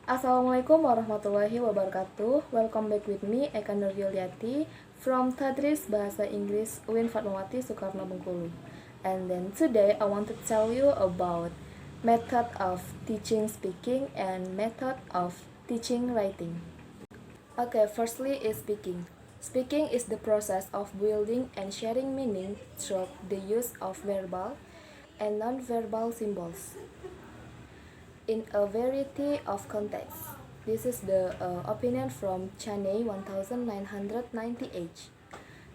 Assalamualaikum warahmatullahi wabarakatuh. Welcome back with me, Eka Nur Yuliati from Tadris Bahasa Inggris UIN Fatmawati Soekarno Bengkulu. And then today I want to tell you about method of teaching speaking and method of teaching writing. Okay, firstly is speaking. Speaking is the process of building and sharing meaning through the use of verbal and non-verbal symbols in a variety of contexts. This is the opinion from Chaney 1998.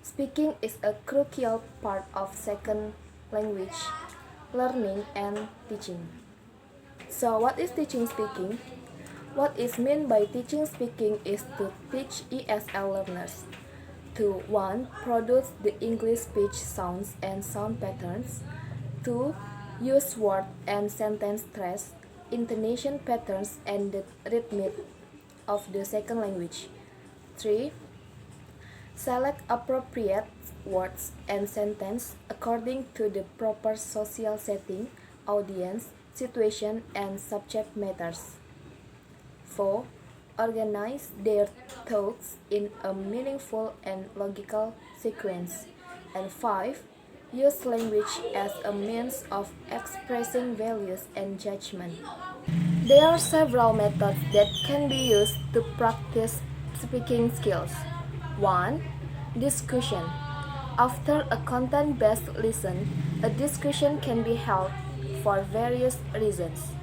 Speaking is a crucial part of second language learning and teaching. So, what is teaching speaking? What is meant by teaching speaking is to teach ESL learners to 1. Produce the English speech sounds and sound patterns, 2. Use word and sentence stress, intonation patterns and the rhythm of the second language, 3. Select appropriate words and sentence according to the proper social setting, audience, situation, and subject matters. 4. Organize their thoughts in a meaningful and logical sequence. And 5. Use language as a means of expressing values and judgment. There are several methods that can be used to practice speaking skills. 1. Discussion. After a content-based lesson, a discussion can be held for various reasons.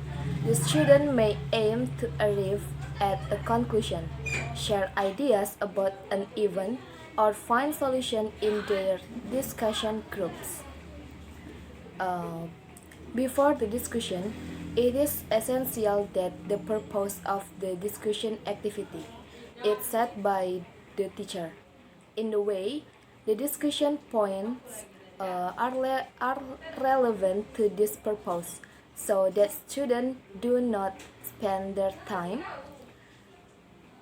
The student may aim to arrive at a conclusion, share ideas about an event, or find solutions in their discussion groups. Before the discussion, it is essential that the purpose of the discussion activity is set by the teacher. In the way, the discussion points are relevant to this purpose, so that students do not spend their time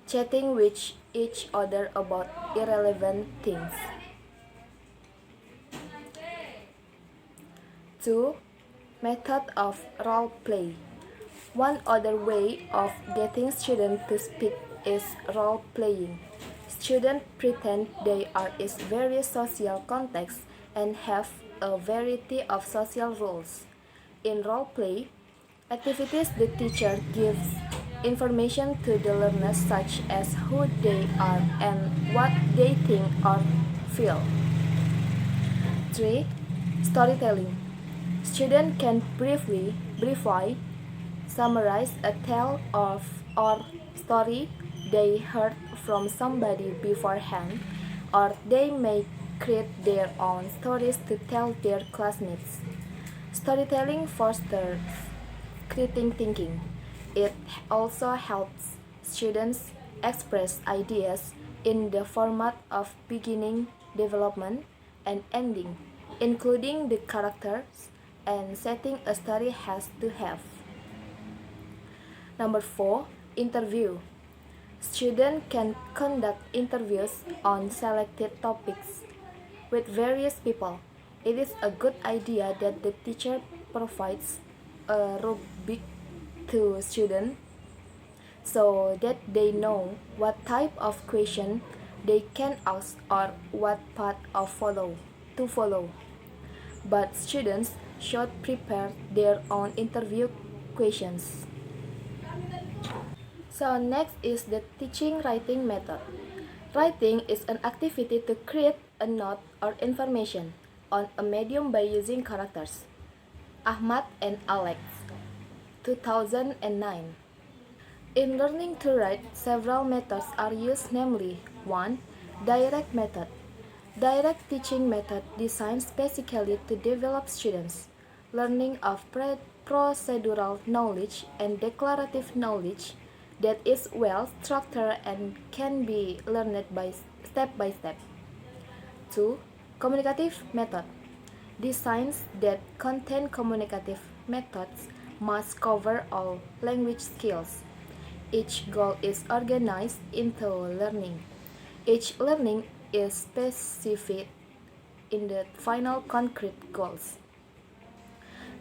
chatting with each other about irrelevant things. 2. Method of role play. One other way of getting students to speak is role playing. Students pretend they are in various social contexts and have a variety of social roles. In role play activities, the teacher gives information to the learners such as who they are and what they think or feel. 3. Storytelling. Students can briefly summarize a tale of or story they heard from somebody beforehand, or they may create their own stories to tell their classmates. Storytelling fosters critical thinking. It also helps students express ideas in the format of beginning, development, and ending, including the characters and setting a story has to have. Number 4. Interview. Students can conduct interviews on selected topics with various people. It is a good idea that the teacher provides a rubric to students so that they know what type of question they can ask or what path to follow. But students should prepare their own interview questions. So next is the teaching writing method. Writing is an activity to create a note or information on a medium by using characters. Ahmad and Alex, 2009. In learning to write, several methods are used, namely 1. Direct method. Direct teaching method designed specifically to develop students' learning of procedural knowledge and declarative knowledge that is well structured and can be learned by step by step. 2. Communicative method. Designs that contain communicative methods must cover all language skills. Each goal is organized into learning. Each learning is specific in the final concrete goals.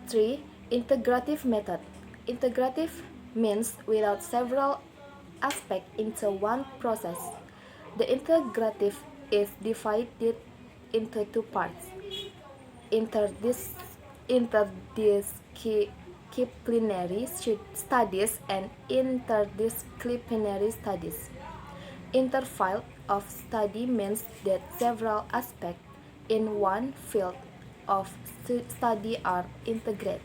3. Integrative method. Integrative means without several aspects into one process. The integrative is divided into two parts: interdis- interdisciplinary studies and interdisciplinary studies. Interfield of study means that several aspects in one field of study are integrated.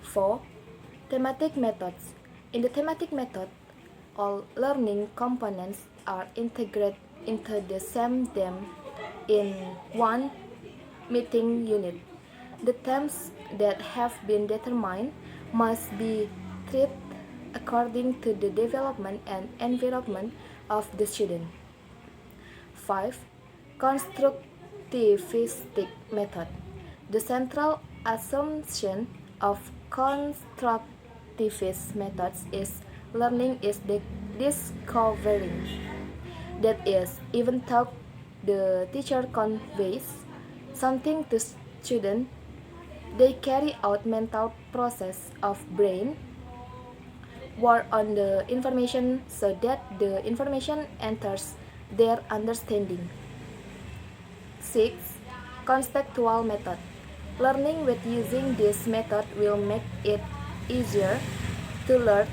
4. Thematic methods. In the thematic method, all learning components are integrated into the same theme in one meeting unit. The themes that have been determined must be treated according to the development and environment of the student. 5. Constructivistic method. The central assumption of constructivist methods is learning is discovering. That is, even though the teacher conveys something to students, they carry out mental process of brain work on the information so that the information enters their understanding. 6. Contextual method. Learning with using this method will make it easier to learn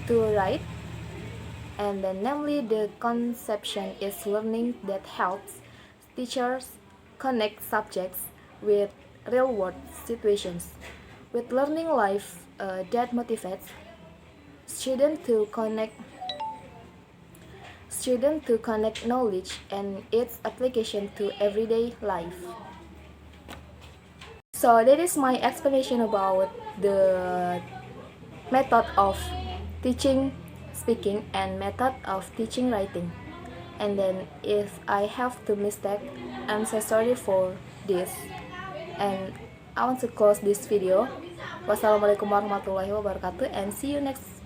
to write, and then namely the conception is learning that helps teachers connect subjects with real-world situations, with learning life that motivates students to connect knowledge and its application to everyday life. So that is my explanation about the method of teaching speaking and method of teaching writing. And then if I have to mistake, I'm so sorry for this. And I want to close this video. Wassalamualaikum warahmatullahi wabarakatuh and see you next